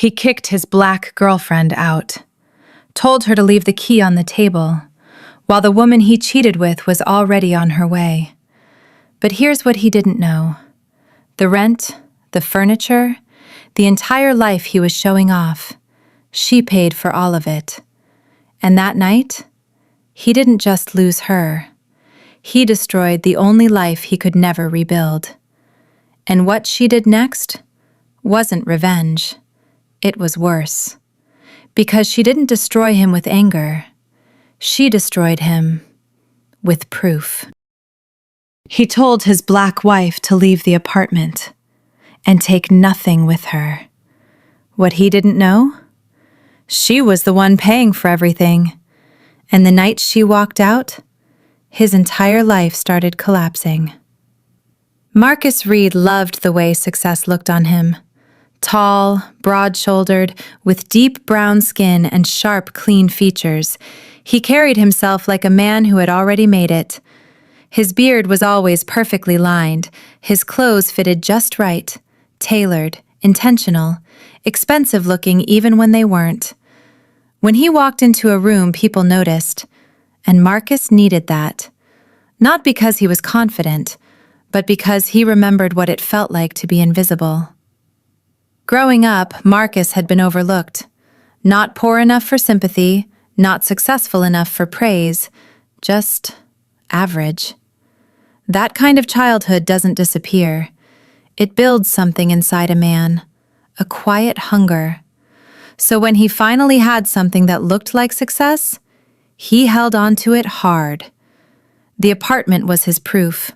He kicked his black girlfriend out, told her to leave the key on the table, while the woman he cheated with was already on her way. But here's what he didn't know. The rent, the furniture, the entire life he was showing off, she paid for all of it. And that night, he didn't just lose her. He destroyed the only life he could never rebuild. And what she did next wasn't revenge. It was worse. Because she didn't destroy him with anger. She destroyed him with proof. He told his black wife to leave the apartment and take nothing with her. What he didn't know? She was the one paying for everything. And the night she walked out, his entire life started collapsing. Marcus Reed loved the way success looked on him. Tall, broad-shouldered, with deep brown skin and sharp, clean features, he carried himself like a man who had already made it. His beard was always perfectly lined, his clothes fitted just right, tailored, intentional, expensive-looking even when they weren't. When he walked into a room, people noticed, and Marcus needed that. Not because he was confident, but because he remembered what it felt like to be invisible. Growing up, Marcus had been overlooked. Not poor enough for sympathy, not successful enough for praise, just average. That kind of childhood doesn't disappear. It builds something inside a man, a quiet hunger. So when he finally had something that looked like success, he held on to it hard. The apartment was his proof.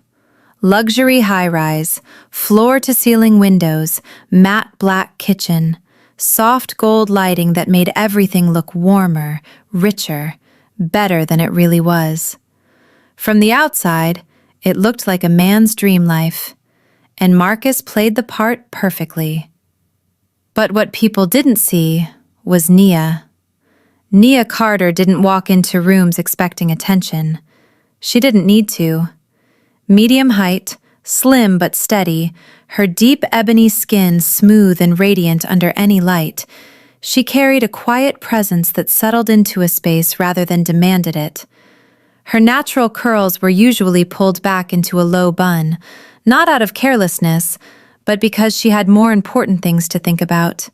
Luxury high-rise, floor-to-ceiling windows, matte black kitchen, soft gold lighting that made everything look warmer, richer, better than it really was. From the outside, it looked like a man's dream life, and Marcus played the part perfectly. But what people didn't see was Nia. Nia Carter didn't walk into rooms expecting attention. She didn't need to. Medium height, slim but steady, her deep ebony skin smooth and radiant under any light, she carried a quiet presence that settled into a space rather than demanded it. Her natural curls were usually pulled back into a low bun, not out of carelessness, but because she had more important things to think about.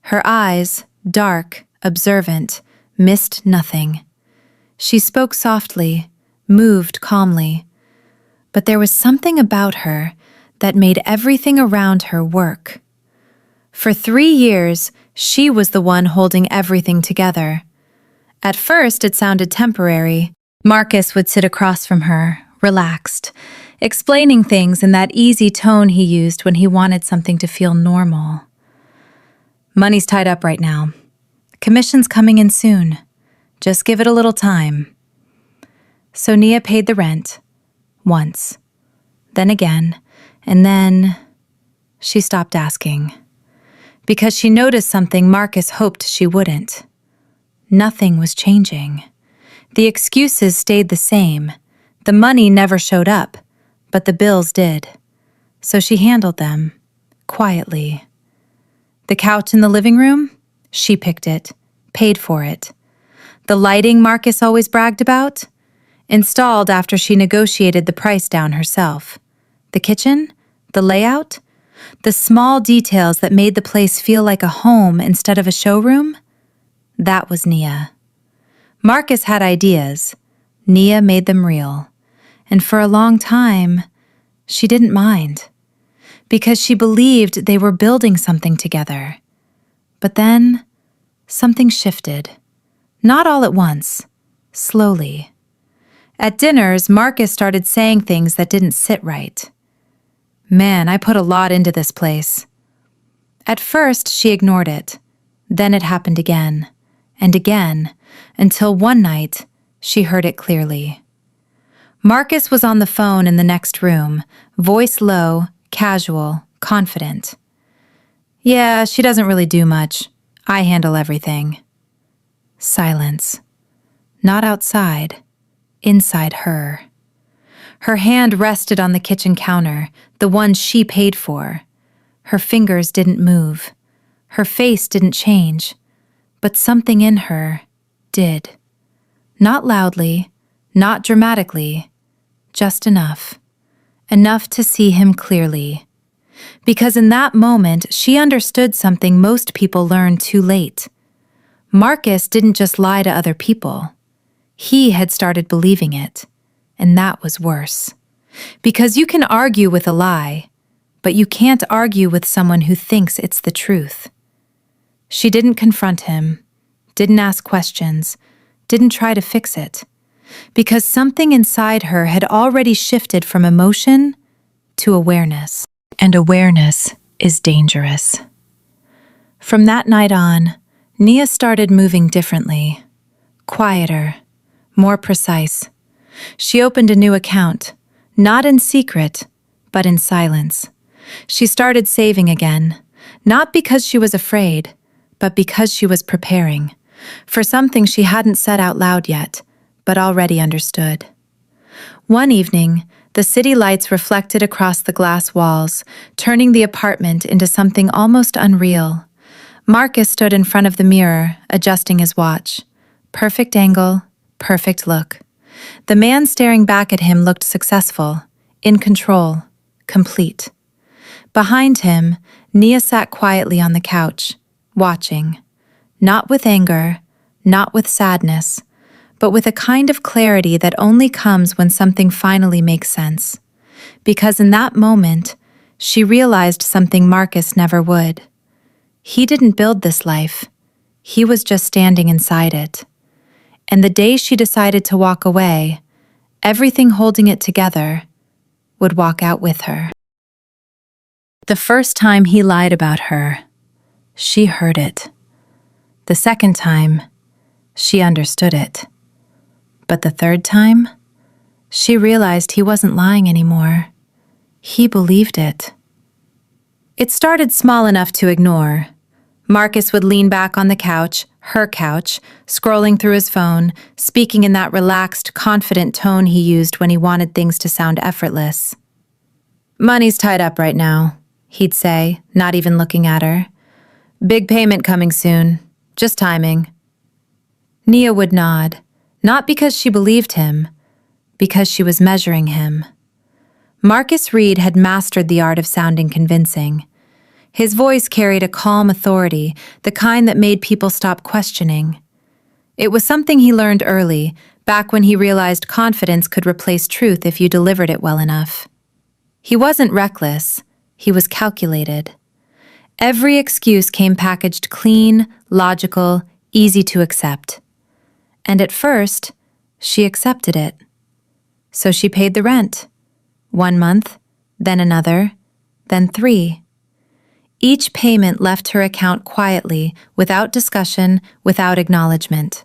Her eyes, dark, observant, missed nothing. She spoke softly, moved calmly. But there was something about her that made everything around her work. For 3 years, she was the one holding everything together. At first, it sounded temporary. Marcus would sit across from her, relaxed, explaining things in that easy tone he used when he wanted something to feel normal. Money's tied up right now. Commission's coming in soon. Just give it a little time. So Nia paid the rent. Once, then again, and then she stopped asking. Because she noticed something Marcus hoped she wouldn't. Nothing was changing. The excuses stayed the same. The money never showed up, but the bills did. So she handled them, quietly. The couch in the living room? She picked it, paid for it. The lighting Marcus always bragged about? Installed after she negotiated the price down herself. The kitchen? The layout? The small details that made the place feel like a home instead of a showroom? That was Nia. Marcus had ideas. Nia made them real. And for a long time, she didn't mind. Because she believed they were building something together. But then, something shifted. Not all at once. Slowly. At dinners, Marcus started saying things that didn't sit right. Man, I put a lot into this place. At first, she ignored it. Then it happened again, and again, until one night, she heard it clearly. Marcus was on the phone in the next room, voice low, casual, confident. Yeah, she doesn't really do much. I handle everything. Silence. Not outside. Inside her. Her hand rested on the kitchen counter, the one she paid for. Her fingers didn't move. Her face didn't change, but something in her did. Not loudly, not dramatically, just enough. Enough to see him clearly. Because in that moment, she understood something most people learn too late. Marcus didn't just lie to other people. He had started believing it, and that was worse. Because you can argue with a lie, but you can't argue with someone who thinks it's the truth. She didn't confront him, didn't ask questions, didn't try to fix it, because something inside her had already shifted from emotion to awareness. And awareness is dangerous. From that night on, Nia started moving differently, quieter, more precise. She opened a new account, not in secret, but in silence. She started saving again, not because she was afraid, but because she was preparing for something she hadn't said out loud yet, but already understood. One evening, the city lights reflected across the glass walls, turning the apartment into something almost unreal. Marcus stood in front of the mirror, adjusting his watch. Perfect angle, perfect look. The man staring back at him looked successful, in control, complete. Behind him, Nia sat quietly on the couch, watching. Not with anger, not with sadness, but with a kind of clarity that only comes when something finally makes sense. Because in that moment, she realized something Marcus never would. He didn't build this life. He was just standing inside it. And the day she decided to walk away, everything holding it together would walk out with her. The first time he lied about her, she heard it. The second time, she understood it. But the third time, she realized he wasn't lying anymore. He believed it. It started small enough to ignore. Marcus would lean back on the couch, her couch, scrolling through his phone, speaking in that relaxed, confident tone he used when he wanted things to sound effortless. "Money's tied up right now," he'd say, not even looking at her. "Big payment coming soon. Just timing." Nia would nod. Not because she believed him, because she was measuring him. Marcus Reed had mastered the art of sounding convincing. His voice carried a calm authority, the kind that made people stop questioning. It was something he learned early, back when he realized confidence could replace truth if you delivered it well enough. He wasn't reckless, he was calculated. Every excuse came packaged clean, logical, easy to accept. And at first, she accepted it. So she paid the rent. 1 month, then another, then 3. Each payment left her account quietly, without discussion, without acknowledgement.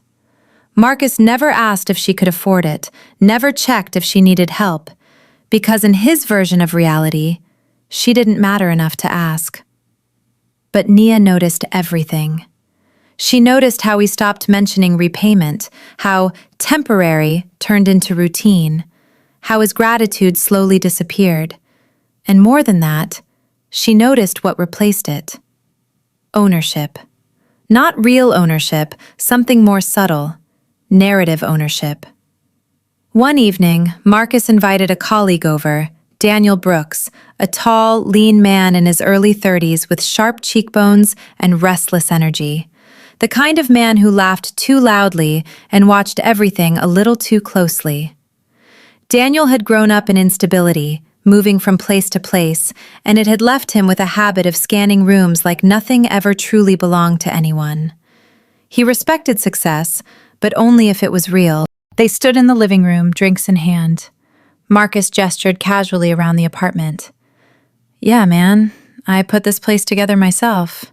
Marcus never asked if she could afford it, never checked if she needed help, because in his version of reality, she didn't matter enough to ask. But Nia noticed everything. She noticed how he stopped mentioning repayment, how temporary turned into routine, how his gratitude slowly disappeared. And more than that, she noticed what replaced it. Ownership. Not real ownership, something more subtle. Narrative ownership. One evening, Marcus invited a colleague over, Daniel Brooks, a tall, lean man in his early 30s with sharp cheekbones and restless energy. The kind of man who laughed too loudly and watched everything a little too closely. Daniel had grown up in instability, moving from place to place, and it had left him with a habit of scanning rooms like nothing ever truly belonged to anyone. He respected success, but only if it was real. They stood in the living room, drinks in hand. Marcus gestured casually around the apartment. "Yeah, man, I put this place together myself."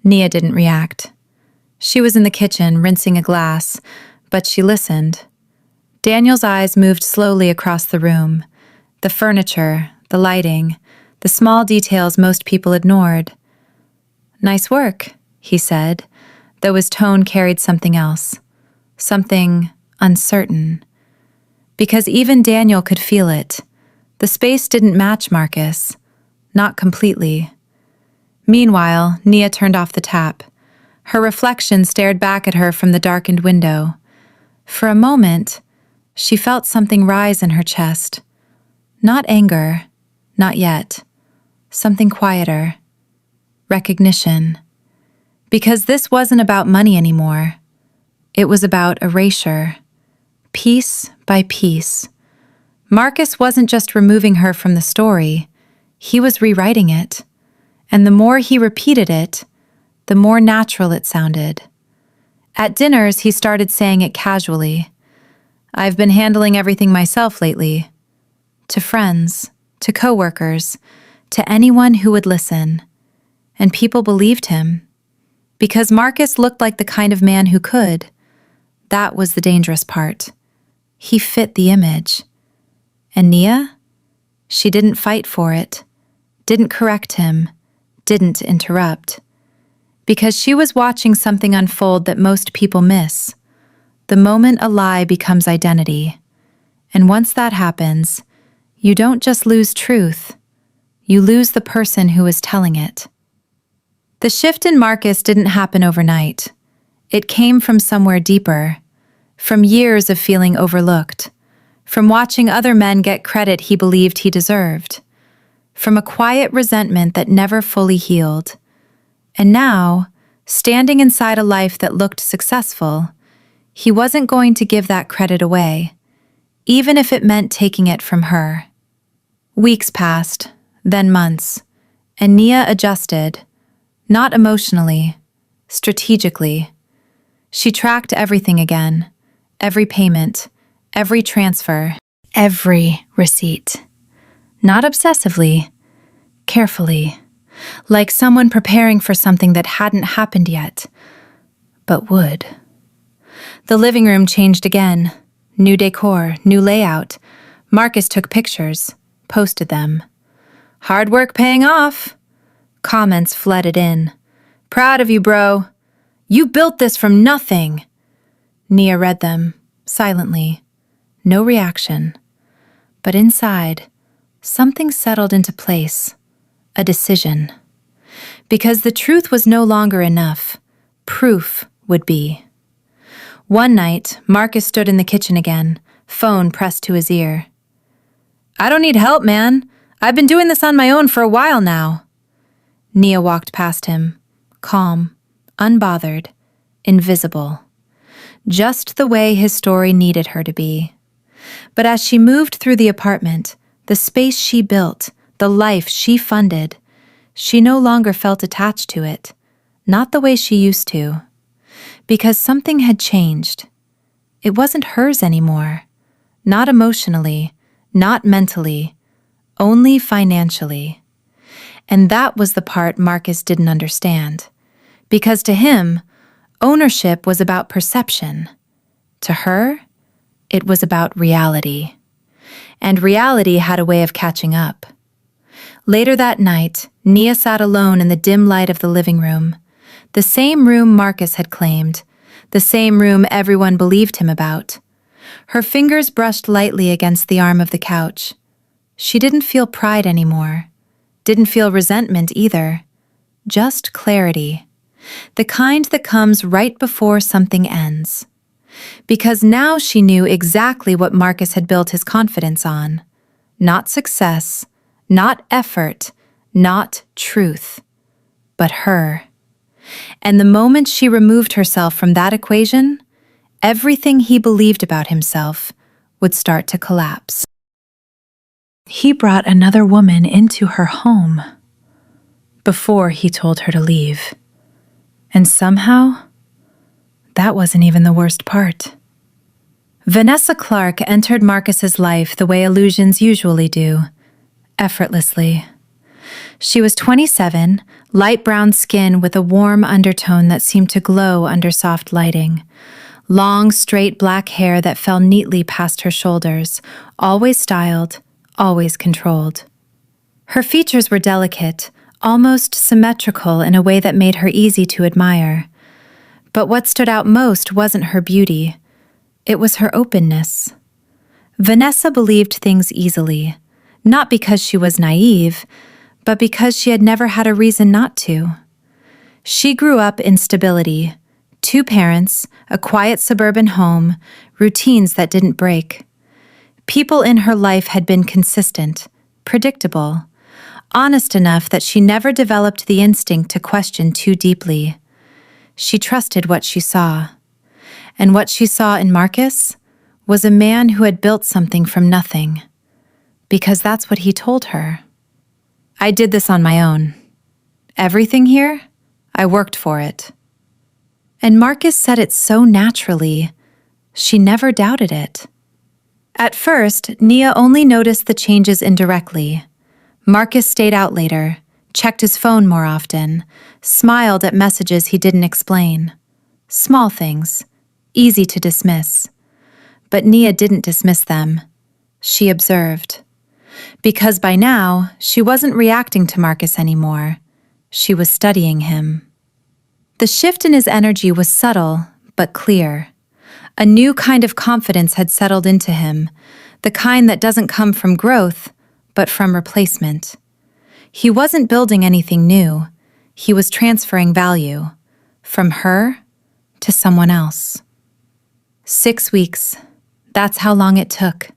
Nia didn't react. She was in the kitchen, rinsing a glass, but she listened. Daniel's eyes moved slowly across the room. The furniture, the lighting, the small details most people ignored. "Nice work," he said, though his tone carried something else. Something uncertain. Because even Daniel could feel it. The space didn't match Marcus. Not completely. Meanwhile, Nia turned off the tap. Her reflection stared back at her from the darkened window. For a moment, she felt something rise in her chest. Not anger, not yet. Something quieter. Recognition. Because this wasn't about money anymore. It was about erasure. Piece by piece. Marcus wasn't just removing her from the story, he was rewriting it. And the more he repeated it, the more natural it sounded. At dinners, he started saying it casually. "I've been handling everything myself lately." To friends, to coworkers, to anyone who would listen. And people believed him. Because Marcus looked like the kind of man who could. That was the dangerous part. He fit the image. And Nia? She didn't fight for it, didn't correct him, didn't interrupt. Because she was watching something unfold that most people miss. The moment a lie becomes identity. And once that happens, you don't just lose truth, you lose the person who is telling it. The shift in Marcus didn't happen overnight. It came from somewhere deeper, from years of feeling overlooked, from watching other men get credit he believed he deserved, from a quiet resentment that never fully healed. And now, standing inside a life that looked successful, he wasn't going to give that credit away, even if it meant taking it from her. Weeks passed, then months, and Nia adjusted, not emotionally, strategically. She tracked everything again, every payment, every transfer, every receipt. Not obsessively, carefully, like someone preparing for something that hadn't happened yet, but would. The living room changed again. New decor, new layout. Marcus took pictures, posted them. "Hard work paying off." Comments flooded in. "Proud of you, bro. You built this from nothing." Nia read them, silently. No reaction. But inside, something settled into place. A decision. Because the truth was no longer enough. Proof would be. One night, Marcus stood in the kitchen again, phone pressed to his ear. "I don't need help, man. I've been doing this on my own for a while now." Nia walked past him, calm, unbothered, invisible. Just the way his story needed her to be. But as she moved through the apartment, the space she built, the life she funded, she no longer felt attached to it, not the way she used to. Because something had changed. It wasn't hers anymore. Not emotionally, not mentally, only financially. And that was the part Marcus didn't understand. Because to him, ownership was about perception. To her, it was about reality. And reality had a way of catching up. Later that night, Nia sat alone in the dim light of the living room. The same room Marcus had claimed, the same room everyone believed him about. Her fingers brushed lightly against the arm of the couch. She didn't feel pride anymore, didn't feel resentment either, just clarity, the kind that comes right before something ends. Because now she knew exactly what Marcus had built his confidence on. Not success, not effort, not truth, but her. And the moment she removed herself from that equation, everything he believed about himself would start to collapse. He brought another woman into her home before he told her to leave. And somehow, that wasn't even the worst part. Vanessa Clark entered Marcus's life the way illusions usually do, effortlessly. She was 27, light brown skin with a warm undertone that seemed to glow under soft lighting. Long, straight black hair that fell neatly past her shoulders, always styled, always controlled. Her features were delicate, almost symmetrical in a way that made her easy to admire. But what stood out most wasn't her beauty. It was her openness. Vanessa believed things easily, not because she was naive, but because she had never had a reason not to. She grew up in stability, 2 parents, a quiet suburban home, routines that didn't break. People in her life had been consistent, predictable, honest enough that she never developed the instinct to question too deeply. She trusted what she saw. And what she saw in Marcus was a man who had built something from nothing. Because that's what he told her. I did this on my own. Everything here, I worked for it. And Marcus said it so naturally, she never doubted it. At first, Nia only noticed the changes indirectly. Marcus stayed out later, checked his phone more often, smiled at messages he didn't explain. Small things, easy to dismiss. But Nia didn't dismiss them. She observed. Because by now, she wasn't reacting to Marcus anymore. She was studying him. The shift in his energy was subtle, but clear. A new kind of confidence had settled into him, the kind that doesn't come from growth, but from replacement. He wasn't building anything new. He was transferring value, from her to someone else. 6 weeks. That's how long it took.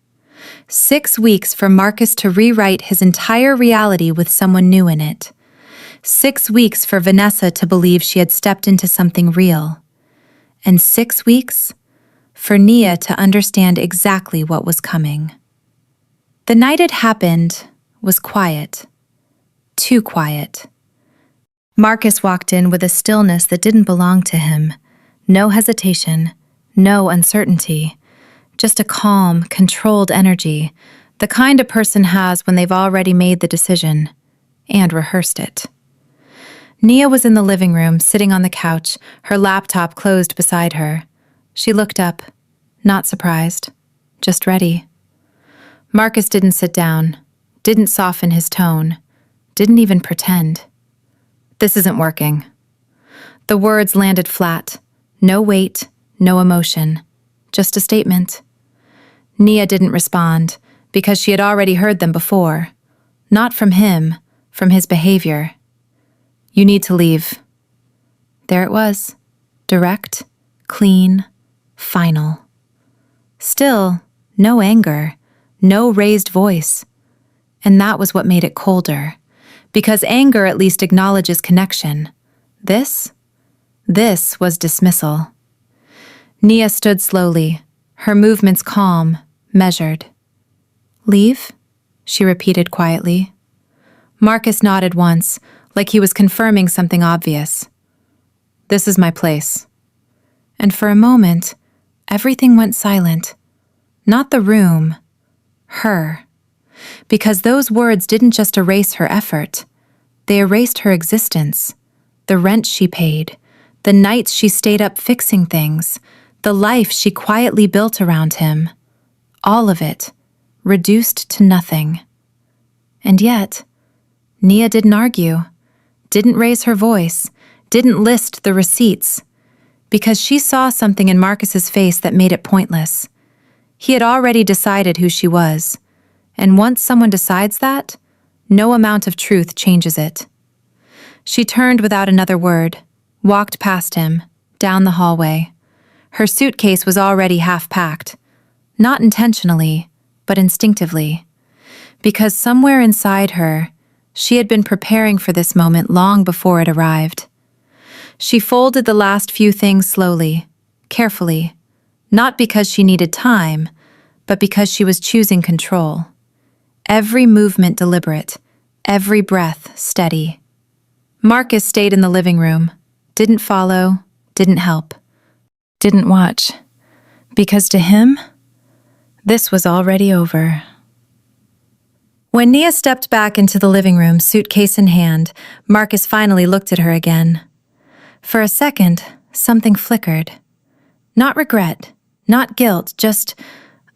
6 weeks for Marcus to rewrite his entire reality with someone new in it. 6 weeks for Vanessa to believe she had stepped into something real. And 6 weeks for Nia to understand exactly what was coming. The night it happened was quiet. Too quiet. Marcus walked in with a stillness that didn't belong to him. No hesitation, no uncertainty. Just a calm, controlled energy, the kind a person has when they've already made the decision and rehearsed it. Nia was in the living room, sitting on the couch, her laptop closed beside her. She looked up, not surprised, just ready. Marcus didn't sit down, didn't soften his tone, didn't even pretend. This isn't working. The words landed flat, no weight, no emotion, just a statement. Nia didn't respond, because she had already heard them before. Not from him, from his behavior. You need to leave. There it was. Direct, clean, final. Still, no anger, no raised voice. And that was what made it colder. Because anger at least acknowledges connection. This was dismissal. Nia stood slowly, her movements calm, measured. Leave? She repeated quietly. Marcus nodded once, like he was confirming something obvious. This is my place. And for a moment, everything went silent. Not the room, her. Because those words didn't just erase her effort. They erased her existence, the rent she paid, the nights she stayed up fixing things, the life she quietly built around him. All of it, reduced to nothing. And yet, Nia didn't argue, didn't raise her voice, didn't list the receipts, because she saw something in Marcus's face that made it pointless. He had already decided who she was, and once someone decides that, no amount of truth changes it. She turned without another word, walked past him, down the hallway. Her suitcase was already half packed, not intentionally, but instinctively, because somewhere inside her, she had been preparing for this moment long before it arrived. She folded the last few things slowly, carefully, not because she needed time, but because she was choosing control. Every movement deliberate, every breath steady. Marcus stayed in the living room, didn't follow, didn't help, didn't watch, because to him, this was already over. When Nia stepped back into the living room, suitcase in hand, Marcus finally looked at her again. For a second, something flickered. Not regret, not guilt, just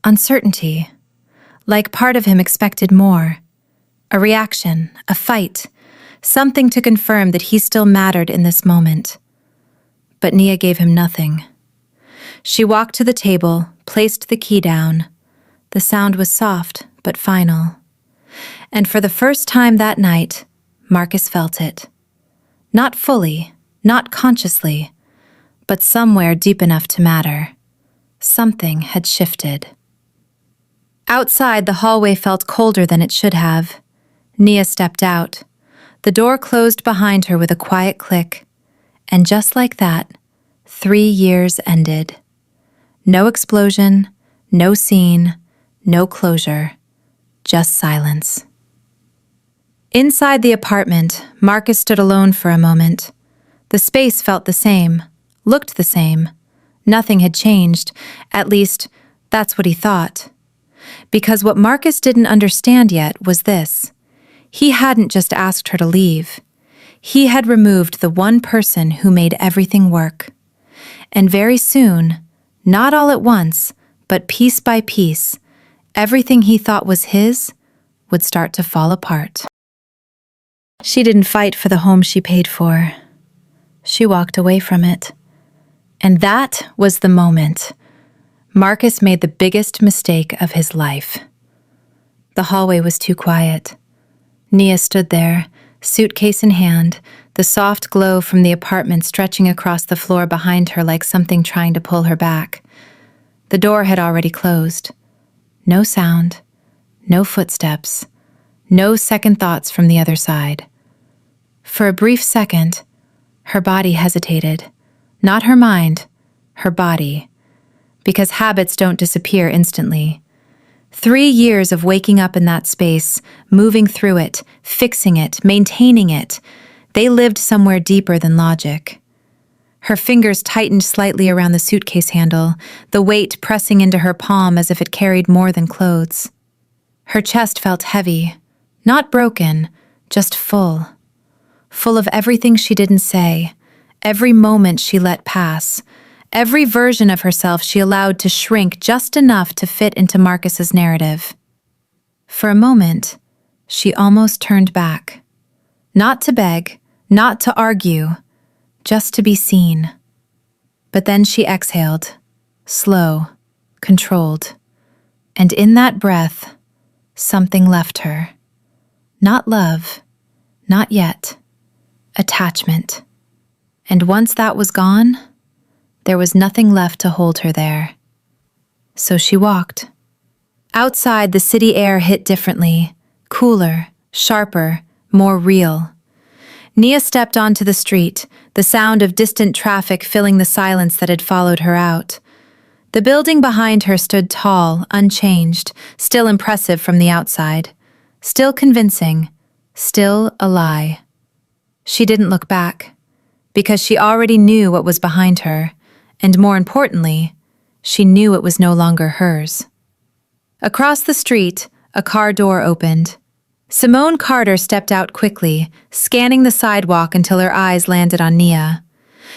uncertainty. Like part of him expected more. A reaction, a fight, something to confirm that he still mattered in this moment. But Nia gave him nothing. She walked to the table, placed the key down. The sound was soft, but final. And for the first time that night, Marcus felt it. Not fully, not consciously, but somewhere deep enough to matter. Something had shifted. Outside, the hallway felt colder than it should have. Nia stepped out. The door closed behind her with a quiet click, and just like that, 3 years ended. No explosion, no scene, no closure, just silence. Inside the apartment, Marcus stood alone for a moment. The space felt the same, looked the same. Nothing had changed, at least, that's what he thought. Because what Marcus didn't understand yet was this. He hadn't just asked her to leave. He had removed the one person who made everything work. And very soon, not all at once, but piece by piece, everything he thought was his would start to fall apart. She didn't fight for the home she paid for. She walked away from it. And that was the moment Marcus made the biggest mistake of his life. The hallway was too quiet. Nia stood there, suitcase in hand, the soft glow from the apartment stretching across the floor behind her like something trying to pull her back. The door had already closed. No sound, no footsteps, no second thoughts from the other side. For a brief second, her body hesitated. Not her mind, her body. Because habits don't disappear instantly. 3 years of waking up in that space, moving through it, fixing it, maintaining it, they lived somewhere deeper than logic. Her fingers tightened slightly around the suitcase handle, the weight pressing into her palm as if it carried more than clothes. Her chest felt heavy, not broken, just full. Full of everything she didn't say, every moment she let pass, every version of herself she allowed to shrink just enough to fit into Marcus's narrative. For a moment, she almost turned back. Not to beg, not to argue, just to be seen. But then she exhaled, slow, controlled. And in that breath, something left her. Not love, not yet. Attachment. And once that was gone, there was nothing left to hold her there. So she walked. Outside, the city air hit differently, cooler, sharper, more real. Nia stepped onto the street, the sound of distant traffic filling the silence that had followed her out. The building behind her stood tall, unchanged, still impressive from the outside, still convincing, still a lie. She didn't look back, because she already knew what was behind her, and more importantly, she knew it was no longer hers. Across the street, a car door opened. Simone Carter stepped out quickly, scanning the sidewalk until her eyes landed on Nia.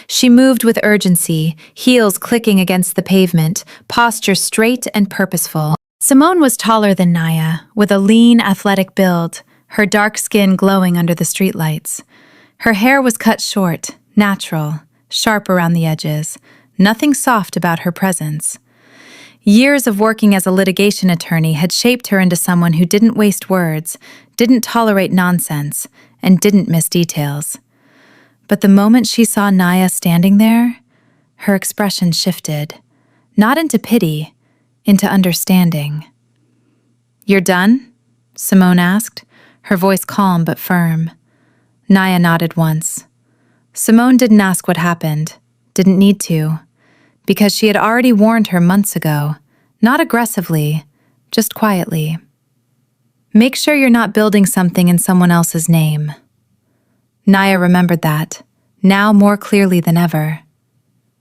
She moved with urgency, heels clicking against the pavement, posture straight and purposeful. Simone was taller than Nia, with a lean, athletic build, her dark skin glowing under the streetlights. Her hair was cut short, natural, sharp around the edges, nothing soft about her presence. Years of working as a litigation attorney had shaped her into someone who didn't waste words, didn't tolerate nonsense, and didn't miss details. But the moment she saw Nia standing there, her expression shifted, not into pity, into understanding. "You're done?" Simone asked, her voice calm but firm. Nia nodded once. Simone didn't ask what happened, didn't need to, because she had already warned her months ago, not aggressively, just quietly. Make sure you're not building something in someone else's name. Nia remembered that, now more clearly than ever.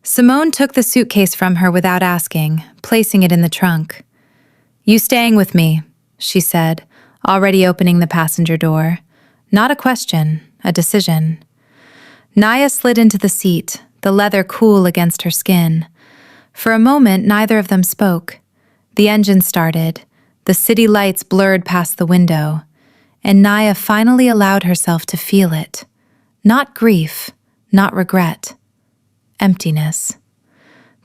Simone took the suitcase from her without asking, placing it in the trunk. "You staying with me," she said, already opening the passenger door. Not a question, a decision. Nia slid into the seat, the leather cool against her skin. For a moment, neither of them spoke. The engine started, the city lights blurred past the window, and Nia finally allowed herself to feel it. Not grief, not regret. Emptiness.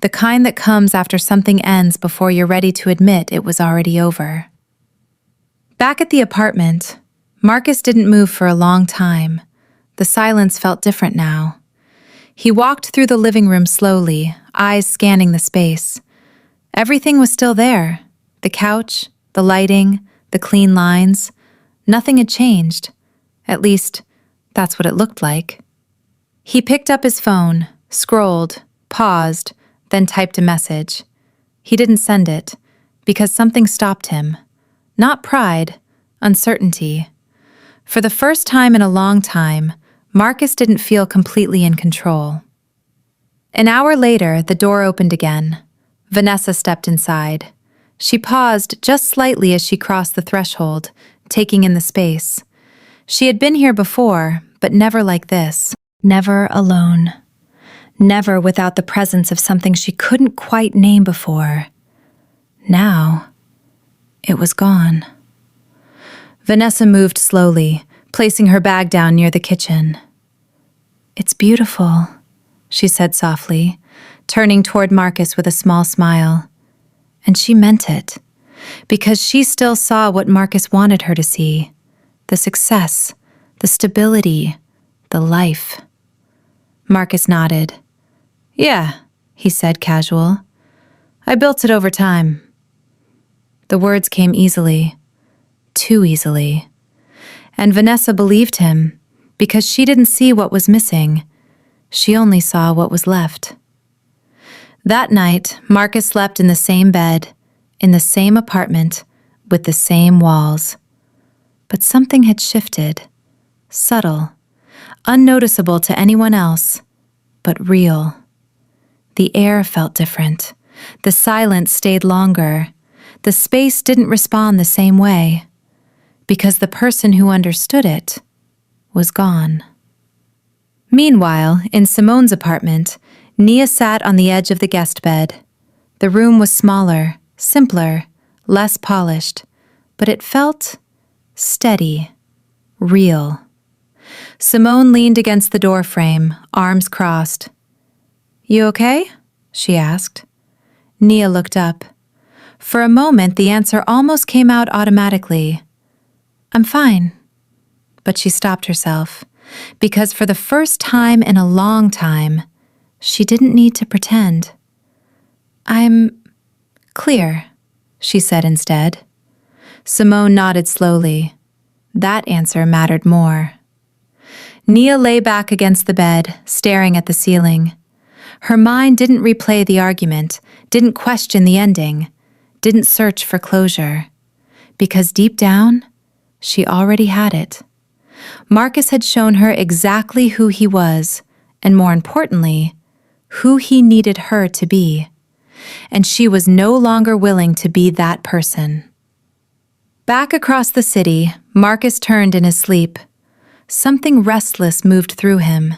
The kind that comes after something ends before you're ready to admit it was already over. Back at the apartment, Marcus didn't move for a long time. The silence felt different now. He walked through the living room slowly, eyes scanning the space. Everything was still there. The couch, the lighting, the clean lines. Nothing had changed. At least, that's what it looked like. He picked up his phone, scrolled, paused, then typed a message. He didn't send it, because something stopped him. Not pride, uncertainty. For the first time in a long time, Marcus didn't feel completely in control. An hour later, the door opened again. Vanessa stepped inside. She paused just slightly as she crossed the threshold, taking in the space. She had been here before, but never like this. Never alone. Never without the presence of something she couldn't quite name before. Now, it was gone. Vanessa moved slowly, placing her bag down near the kitchen. "It's beautiful," she said softly, turning toward Marcus with a small smile. And she meant it, because she still saw what Marcus wanted her to see: the success, the stability, the life. Marcus nodded. "Yeah," he said, casual. "I built it over time." The words came easily, too easily. And Vanessa believed him, because she didn't see what was missing. She only saw what was left. That night, Marcus slept in the same bed, in the same apartment, with the same walls. But something had shifted, subtle, unnoticeable to anyone else, but real. The air felt different. The silence stayed longer. The space didn't respond the same way, because the person who understood it was gone. Meanwhile, in Simone's apartment, Nia sat on the edge of the guest bed. The room was smaller, simpler, less polished, but it felt steady, real. Simone leaned against the doorframe, arms crossed. "You okay?" she asked. Nia looked up. For a moment, the answer almost came out automatically. "I'm fine." But she stopped herself, because for the first time in a long time, she didn't need to pretend. "I'm clear," she said instead. Simone nodded slowly. That answer mattered more. Nia lay back against the bed, staring at the ceiling. Her mind didn't replay the argument, didn't question the ending, didn't search for closure. Because deep down, she already had it. Marcus had shown her exactly who he was, and more importantly, who he needed her to be. And she was no longer willing to be that person. Back across the city, Marcus turned in his sleep. Something restless moved through him.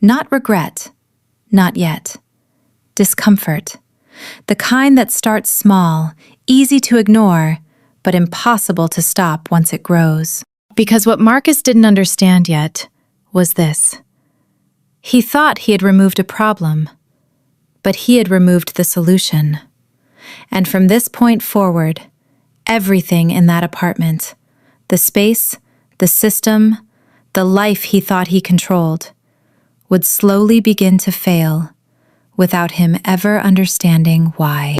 Not regret. Not yet. Discomfort. The kind that starts small, easy to ignore, but impossible to stop once it grows. Because what Marcus didn't understand yet was this. He thought he had removed a problem, but he had removed the solution. And from this point forward, everything in that apartment, the space, the system, the life he thought he controlled, would slowly begin to fail without him ever understanding why.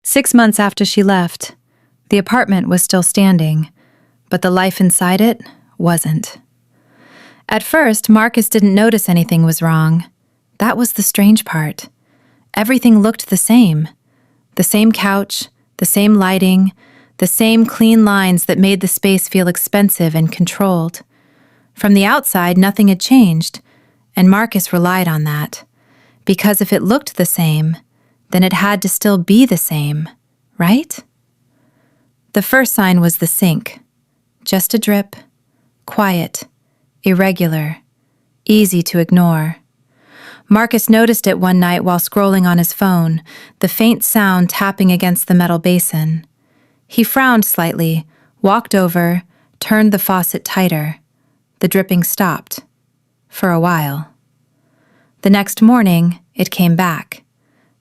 6 months after she left, the apartment was still standing, but the life inside it wasn't. At first, Marcus didn't notice anything was wrong. That was the strange part. Everything looked the same. The same couch, the same lighting, the same clean lines that made the space feel expensive and controlled. From the outside, nothing had changed, and Marcus relied on that. Because if it looked the same, then it had to still be the same, right? The first sign was the sink. Just a drip, quiet, irregular, easy to ignore. Marcus noticed it one night while scrolling on his phone, the faint sound tapping against the metal basin. He frowned slightly, walked over, turned the faucet tighter. The dripping stopped. For a while. The next morning, it came back.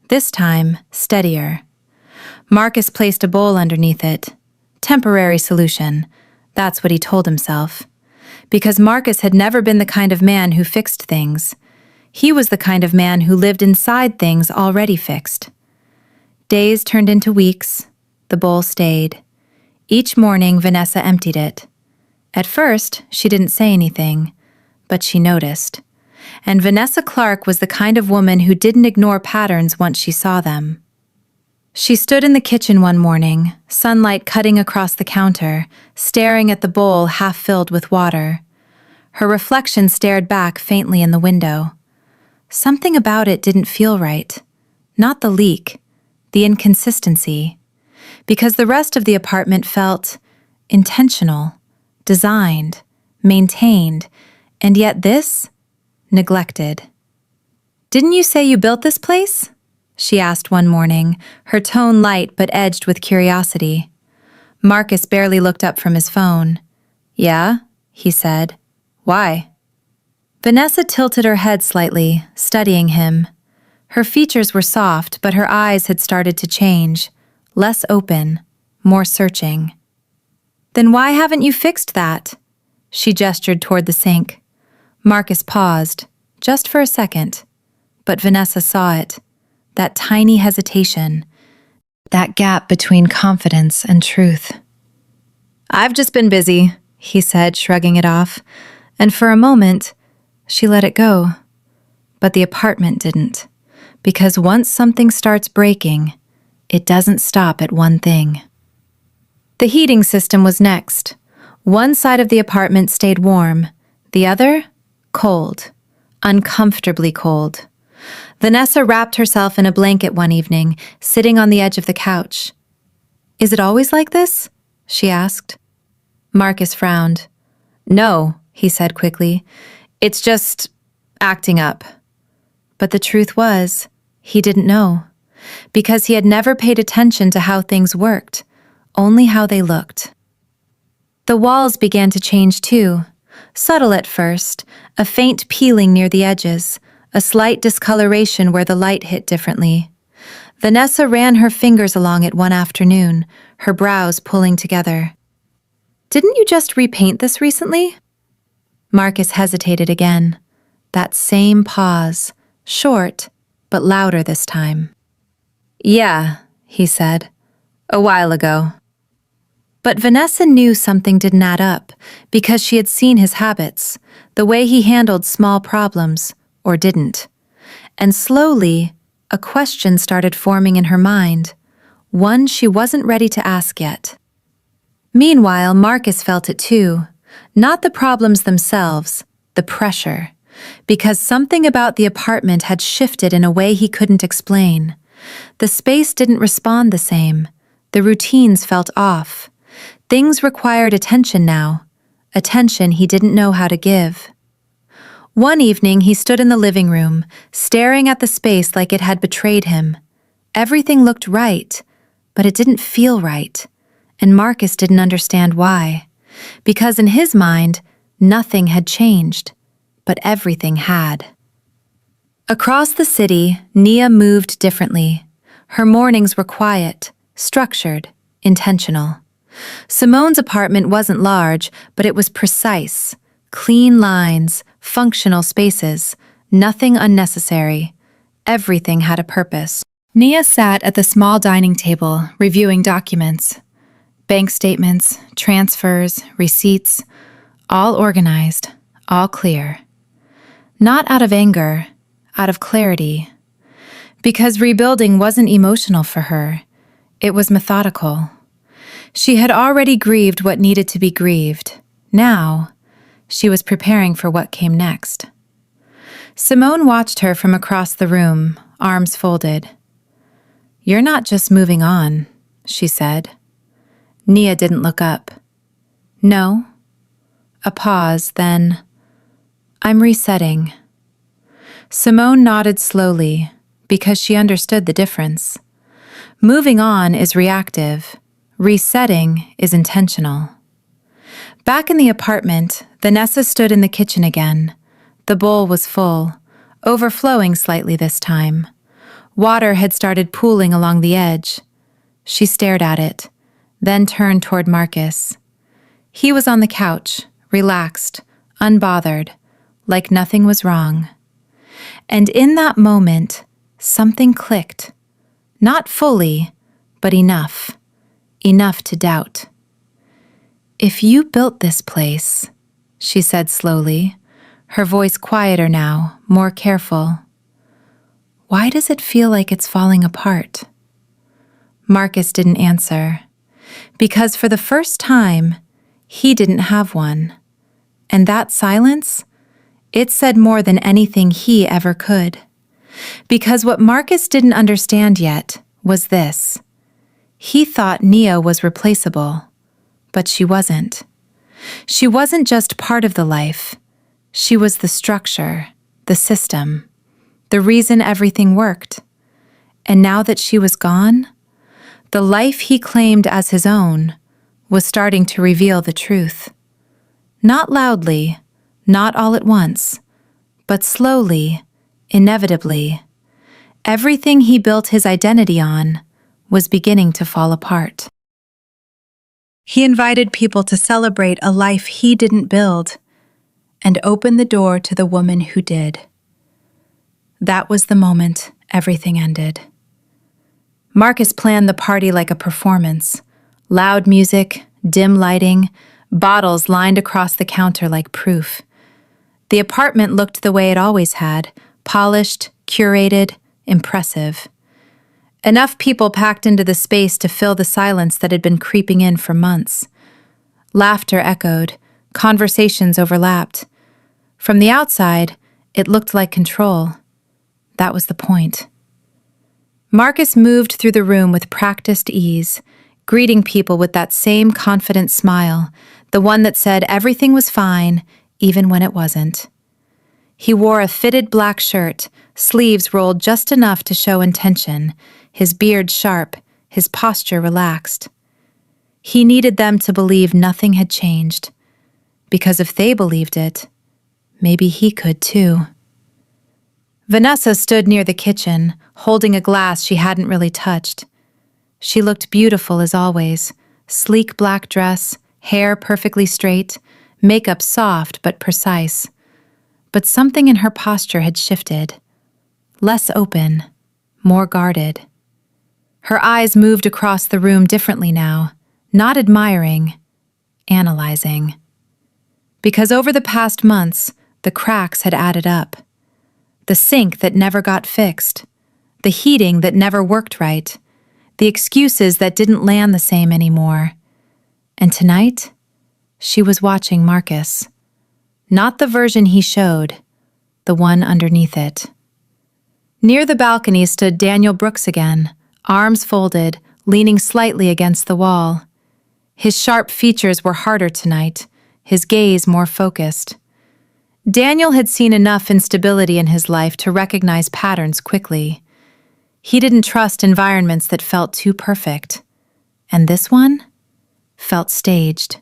This time, steadier. Marcus placed a bowl underneath it. Temporary solution. That's what he told himself. Because Marcus had never been the kind of man who fixed things. He was the kind of man who lived inside things already fixed. Days turned into weeks. The bowl stayed. Each morning, Vanessa emptied it. At first, she didn't say anything, but she noticed. And Vanessa Clark was the kind of woman who didn't ignore patterns once she saw them. She stood in the kitchen one morning, sunlight cutting across the counter, staring at the bowl half filled with water. Her reflection stared back faintly in the window. Something about it didn't feel right. Not the leak, the inconsistency. Because the rest of the apartment felt intentional, designed, maintained, and yet this, neglected. "Didn't you say you built this place?" she asked one morning, her tone light but edged with curiosity. Marcus barely looked up from his phone. "Yeah," he said. "Why?" Vanessa tilted her head slightly, studying him. Her features were soft, but her eyes had started to change, less open, more searching. "Then why haven't you fixed that?" She gestured toward the sink. Marcus paused, just for a second, but Vanessa saw it. That tiny hesitation, that gap between confidence and truth. "I've just been busy," he said, shrugging it off, and for a moment, she let it go. But the apartment didn't, because once something starts breaking, it doesn't stop at one thing. The heating system was next. One side of the apartment stayed warm, the other, cold, uncomfortably cold. Vanessa wrapped herself in a blanket one evening, sitting on the edge of the couch. "Is it always like this?" she asked. Marcus frowned. "No," he said quickly. "It's just acting up." But the truth was, he didn't know, because he had never paid attention to how things worked, only how they looked. The walls began to change too, subtle at first, a faint peeling near the edges, a slight discoloration where the light hit differently. Vanessa ran her fingers along it one afternoon, her brows pulling together. "Didn't you just repaint this recently?" Marcus hesitated again. That same pause, short, but louder this time. "Yeah," he said, "a while ago." But Vanessa knew something didn't add up, because she had seen his habits, the way he handled small problems, or didn't. And slowly, a question started forming in her mind, one she wasn't ready to ask yet. Meanwhile, Marcus felt it too, not the problems themselves, the pressure, because something about the apartment had shifted in a way he couldn't explain. The space didn't respond the same, the routines felt off. Things required attention now, attention he didn't know how to give. One evening, he stood in the living room, staring at the space like it had betrayed him. Everything looked right, but it didn't feel right, and Marcus didn't understand why. Because in his mind, nothing had changed, but everything had. Across the city, Nia moved differently. Her mornings were quiet, structured, intentional. Simone's apartment wasn't large, but it was precise. Clean lines, functional spaces, nothing unnecessary. Everything had a purpose. Nia sat at the small dining table, reviewing documents. Bank statements, transfers, receipts, all organized, all clear. Not out of anger, out of clarity. Because rebuilding wasn't emotional for her, it was methodical. She had already grieved what needed to be grieved. Now, she was preparing for what came next. Simone watched her from across the room, arms folded. "You're not just moving on," she said. Nia didn't look up. "No." A pause, then, "I'm resetting." Simone nodded slowly, because she understood the difference. Moving on is reactive. Resetting is intentional. Back in the apartment, Vanessa stood in the kitchen again. The bowl was full, overflowing slightly this time. Water had started pooling along the edge. She stared at it, then turned toward Marcus. He was on the couch, relaxed, unbothered, like nothing was wrong. And in that moment, something clicked. Not fully, but enough. Enough to doubt. "If you built this place," she said slowly, her voice quieter now, more careful, "why does it feel like it's falling apart?" Marcus didn't answer, because for the first time, he didn't have one. And that silence, it said more than anything he ever could. Because what Marcus didn't understand yet was this. He thought Nia was replaceable, but she wasn't. She wasn't just part of the life. She was the structure, the system, the reason everything worked. And now that she was gone, the life he claimed as his own was starting to reveal the truth. Not loudly, not all at once, but slowly, inevitably. Everything he built his identity on was beginning to fall apart. He invited people to celebrate a life he didn't build and open the door to the woman who did. That was the moment everything ended. Marcus planned the party like a performance. Loud music, dim lighting, bottles lined across the counter like proof. The apartment looked the way it always had, polished, curated, impressive. Enough people packed into the space to fill the silence that had been creeping in for months. Laughter echoed, conversations overlapped. From the outside, it looked like control. That was the point. Marcus moved through the room with practiced ease, greeting people with that same confident smile, the one that said everything was fine, even when it wasn't. He wore a fitted black shirt, sleeves rolled just enough to show intention, his beard sharp, his posture relaxed. He needed them to believe nothing had changed, because if they believed it, maybe he could too. Vanessa stood near the kitchen, holding a glass she hadn't really touched. She looked beautiful as always, sleek black dress, hair perfectly straight, makeup soft but precise. But something in her posture had shifted. Less open, more guarded. Her eyes moved across the room differently now, not admiring, analyzing. Because over the past months, the cracks had added up. The sink that never got fixed, the heating that never worked right, the excuses that didn't land the same anymore. And tonight, she was watching Marcus. Not the version he showed, the one underneath it. Near the balcony stood Daniel Brooks again, arms folded, leaning slightly against the wall. His sharp features were harder tonight, his gaze more focused. Daniel had seen enough instability in his life to recognize patterns quickly. He didn't trust environments that felt too perfect. And this one felt staged.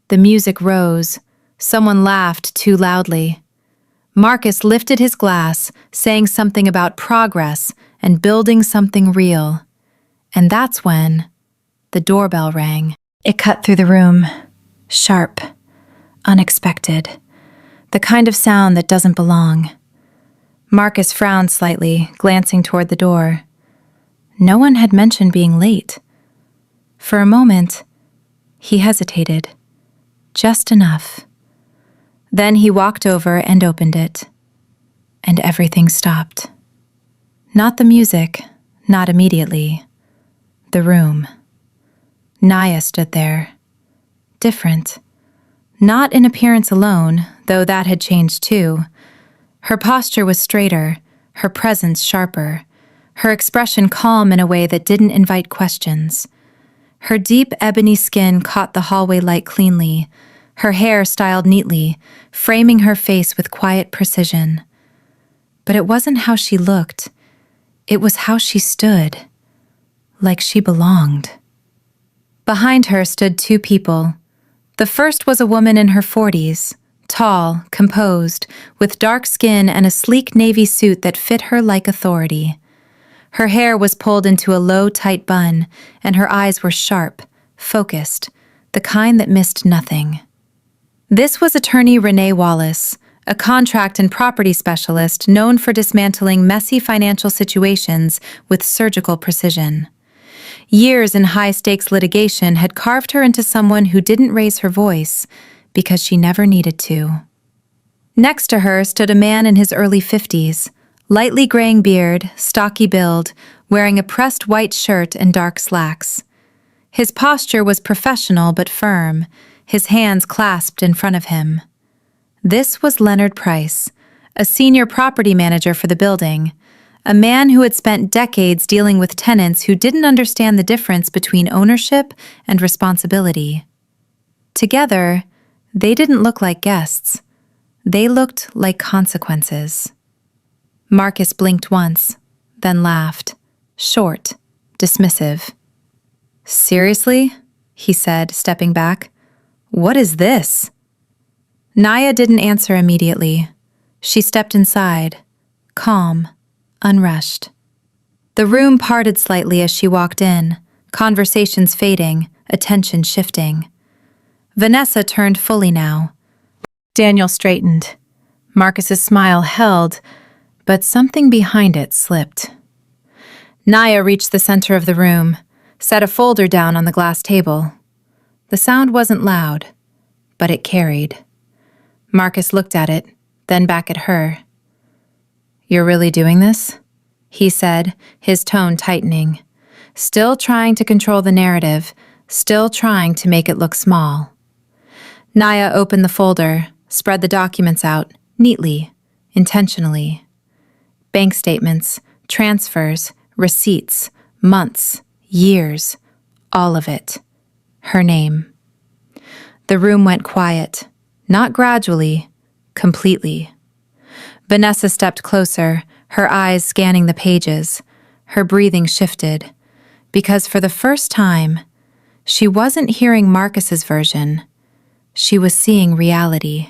The music rose. Someone laughed too loudly. Marcus lifted his glass, saying something about progress and building something real. And that's when the doorbell rang. It cut through the room. Sharp. Unexpected. The kind of sound that doesn't belong. Marcus frowned slightly, glancing toward the door. No one had mentioned being late. For a moment, he hesitated. Just enough. Then he walked over and opened it. And everything stopped. Not the music, not immediately. The room. Naya stood there. Different. Not in appearance alone, though that had changed too. Her posture was straighter, her presence sharper, her expression calm in a way that didn't invite questions. Her deep ebony skin caught the hallway light cleanly, her hair styled neatly, framing her face with quiet precision. But it wasn't how she looked. It was how she stood, like she belonged. Behind her stood two people. The first was a woman in her 40s, tall, composed, with dark skin and a sleek navy suit that fit her like authority. Her hair was pulled into a low, tight bun, and her eyes were sharp, focused, the kind that missed nothing. This was attorney Renee Wallace, a contract and property specialist known for dismantling messy financial situations with surgical precision. Years in high-stakes litigation had carved her into someone who didn't raise her voice because she never needed to. Next to her stood a man in his early 50s, lightly graying beard, stocky build, wearing a pressed white shirt and dark slacks. His posture was professional but firm, his hands clasped in front of him. This was Leonard Price, a senior property manager for the building, a man who had spent decades dealing with tenants who didn't understand the difference between ownership and responsibility. Together, they didn't look like guests. They looked like consequences. Marcus blinked once, then laughed, short, dismissive. "Seriously?" he said, stepping back. "What is this?" Naya didn't answer immediately. She stepped inside, calm, unrushed. The room parted slightly as she walked in, conversations fading, attention shifting. Vanessa turned fully now. Daniel straightened. Marcus's smile held, but something behind it slipped. Naya reached the center of the room, set a folder down on the glass table. The sound wasn't loud, but it carried. Marcus looked at it, then back at her. "You're really doing this?" he said, his tone tightening. Still trying to control the narrative, still trying to make it look small. Naya opened the folder, spread the documents out, neatly, intentionally. Bank statements, transfers, receipts, months, years, all of it. Her name. The room went quiet, not gradually, completely. Vanessa stepped closer, her eyes scanning the pages. Her breathing shifted, because for the first time, she wasn't hearing Marcus's version. She was seeing reality.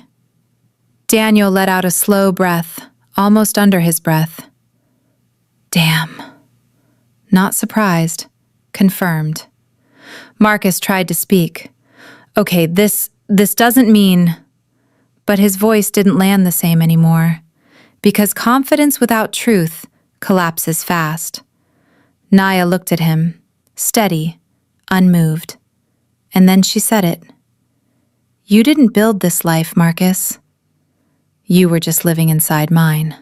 Daniel let out a slow breath, almost under his breath. Damn. Not surprised, confirmed. Marcus tried to speak. "Okay, this doesn't mean..." But his voice didn't land the same anymore, because confidence without truth collapses fast. Naya looked at him, steady, unmoved. And then she said it. "You didn't build this life, Marcus. You were just living inside mine."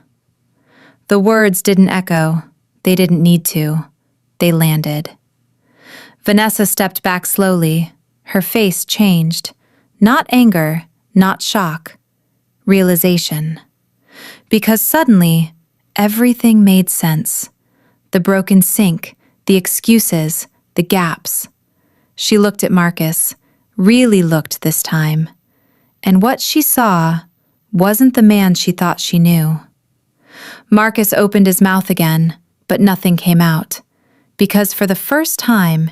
The words didn't echo. They didn't need to. They landed. Vanessa stepped back slowly. Her face changed. Not anger, not shock. Realization. Because suddenly, everything made sense. The broken sink, the excuses, the gaps. She looked at Marcus, really looked this time. And what she saw wasn't the man she thought she knew. Marcus opened his mouth again, but nothing came out. Because for the first time,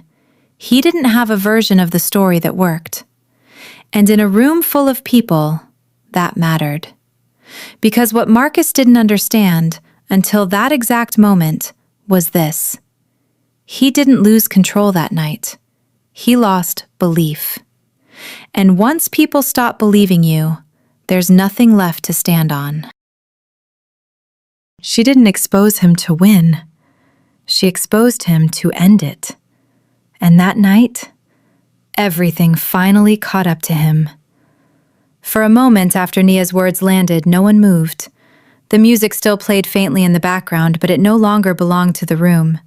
he didn't have a version of the story that worked. And in a room full of people, that mattered. Because what Marcus didn't understand until that exact moment was this. He didn't lose control that night. He lost belief. And once people stop believing you, there's nothing left to stand on. She didn't expose him to win. She exposed him to end it. And that night, everything finally caught up to him. For a moment after Nia's words landed, no one moved. The music still played faintly in the background, but it no longer belonged to the room.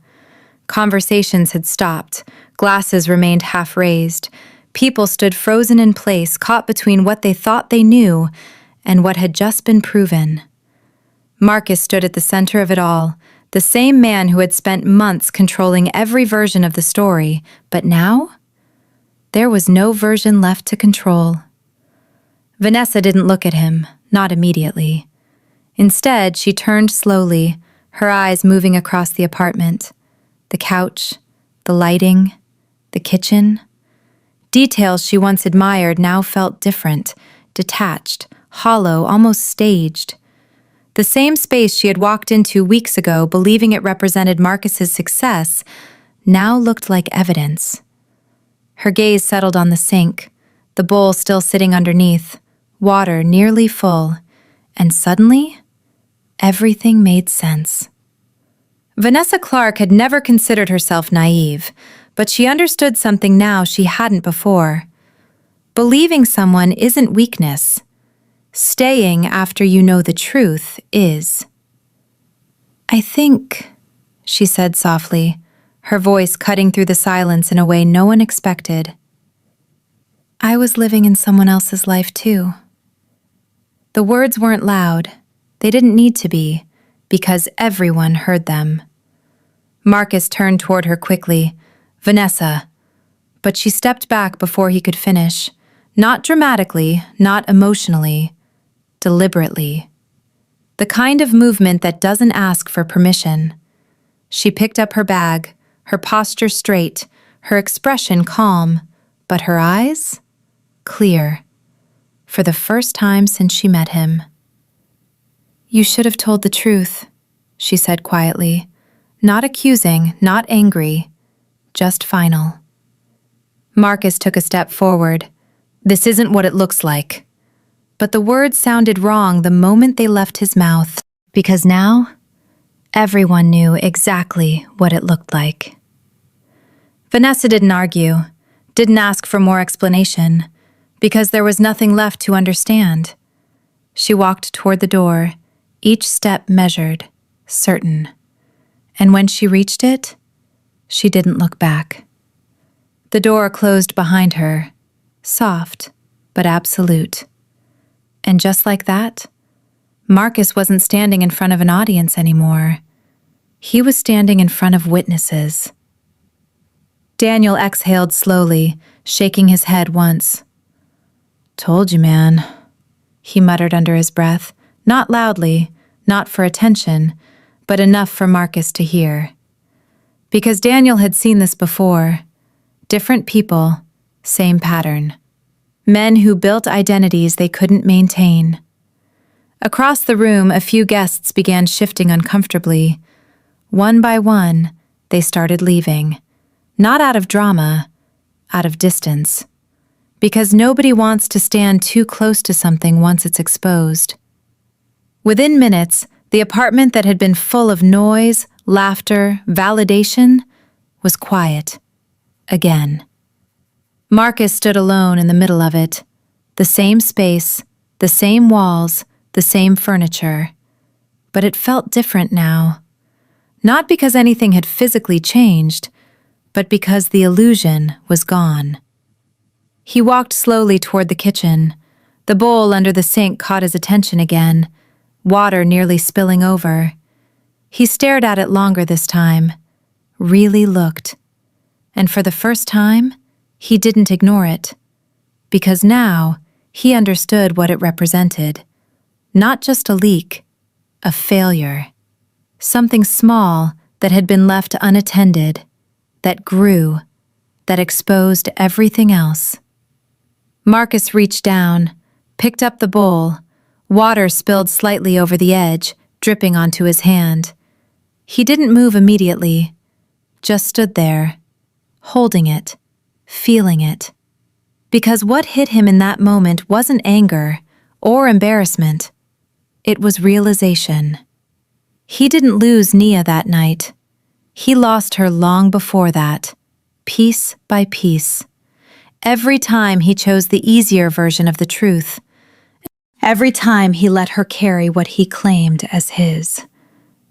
Conversations had stopped. Glasses remained half raised. People stood frozen in place, caught between what they thought they knew and what had just been proven. Marcus stood at the center of it all, the same man who had spent months controlling every version of the story, but now, there was no version left to control. Vanessa didn't look at him, not immediately. Instead, she turned slowly, her eyes moving across the apartment, the couch, the lighting, the kitchen. Details she once admired now felt different, detached, hollow, almost staged. The same space she had walked into weeks ago, believing it represented Marcus's success, now looked like evidence. Her gaze settled on the sink, the bowl still sitting underneath, water nearly full, and suddenly, everything made sense. Vanessa Clark had never considered herself naive, but she understood something now she hadn't before. Believing someone isn't weakness. Staying after you know the truth is. "I think," she said softly, her voice cutting through the silence in a way no one expected. "I was living in someone else's life too." The words weren't loud. They didn't need to be, because everyone heard them. Marcus turned toward her quickly. "Vanessa." But she stepped back before he could finish. Not dramatically, not emotionally, deliberately. The kind of movement that doesn't ask for permission. She picked up her bag, her posture straight, her expression calm, but her eyes? Clear. For the first time since she met him. "You should have told the truth," she said quietly. Not accusing, not angry, just final. Marcus took a step forward. "This isn't what it looks like." But the words sounded wrong the moment they left his mouth, because now, everyone knew exactly what it looked like. Vanessa didn't argue, didn't ask for more explanation, because there was nothing left to understand. She walked toward the door, each step measured, certain. And when she reached it, she didn't look back. The door closed behind her, soft but absolute. And just like that, Marcus wasn't standing in front of an audience anymore. He was standing in front of witnesses. Daniel exhaled slowly, shaking his head once. "Told you, man," he muttered under his breath, not loudly, not for attention, but enough for Marcus to hear. Because Daniel had seen this before. Different people, same pattern. Men who built identities they couldn't maintain. Across the room, a few guests began shifting uncomfortably. One by one, they started leaving. Not out of drama, out of distance. Because nobody wants to stand too close to something once it's exposed. Within minutes, the apartment that had been full of noise, laughter, validation, was quiet. Again. Marcus stood alone in the middle of it. The same space, the same walls, the same furniture. But it felt different now. Not because anything had physically changed, but because the illusion was gone. He walked slowly toward the kitchen. The bowl under the sink caught his attention again, water nearly spilling over. He stared at it longer this time, really looked. And for the first time, he didn't ignore it. Because now, he understood what it represented. Not just a leak, a failure. Something small that had been left unattended, that grew, that exposed everything else. Marcus reached down, picked up the bowl. Water spilled slightly over the edge, dripping onto his hand. He didn't move immediately, just stood there, holding it, feeling it. Because what hit him in that moment wasn't anger or embarrassment. It was realization. He didn't lose Nia that night. He lost her long before that, piece by piece. Every time he chose the easier version of the truth. Every time he let her carry what he claimed as his.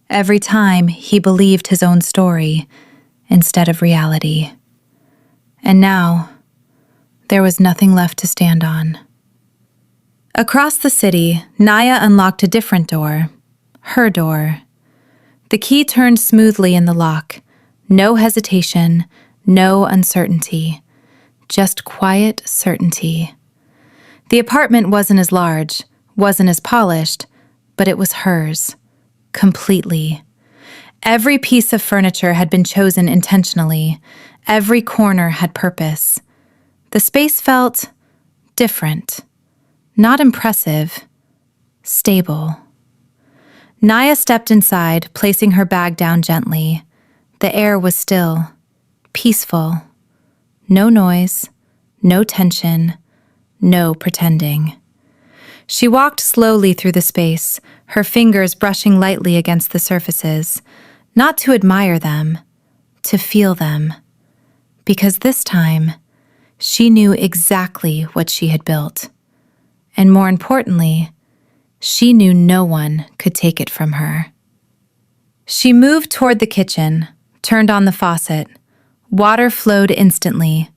Every time he believed his own story instead of reality. And now, there was nothing left to stand on. Across the city, Naya unlocked a different door. Her door. The key turned smoothly in the lock. No hesitation, no uncertainty. Just quiet certainty. The apartment wasn't as large, wasn't as polished, but it was hers. Completely. Every piece of furniture had been chosen intentionally. Every corner had purpose. The space felt different. Not impressive. Stable. Naya stepped inside, placing her bag down gently. The air was still, peaceful. No noise, no tension, no pretending. She walked slowly through the space, her fingers brushing lightly against the surfaces, not to admire them, to feel them. Because this time, she knew exactly what she had built. And more importantly, she knew no one could take it from her. She moved toward the kitchen, turned on the faucet. Water flowed instantly,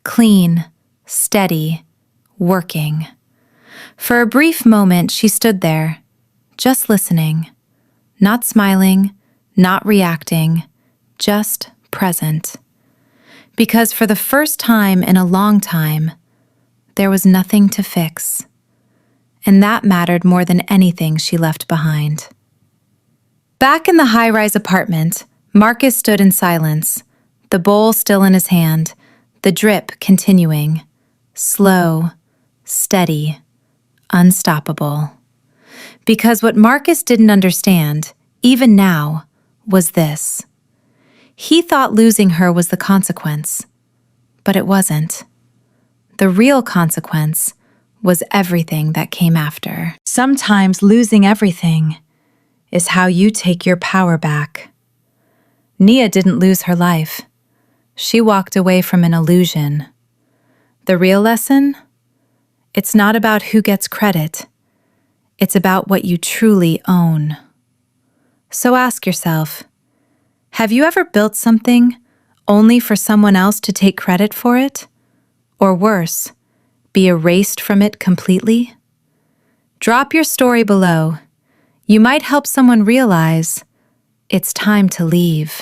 clean, steady, working. For a brief moment, she stood there, just listening, not smiling, not reacting, just present. Because for the first time in a long time, there was nothing to fix. And that mattered more than anything she left behind. Back in the high-rise apartment, Marcus stood in silence, the bowl still in his hand, the drip continuing, slow, steady, unstoppable. Because what Marcus didn't understand, even now, was this. He thought losing her was the consequence, but it wasn't. The real consequence was everything that came after. Sometimes losing everything is how you take your power back. Nia didn't lose her life. She walked away from an illusion. The real lesson? It's not about who gets credit. It's about what you truly own. So ask yourself, have you ever built something only for someone else to take credit for it? Or worse, be erased from it completely? Drop your story below. You might help someone realize it's time to leave.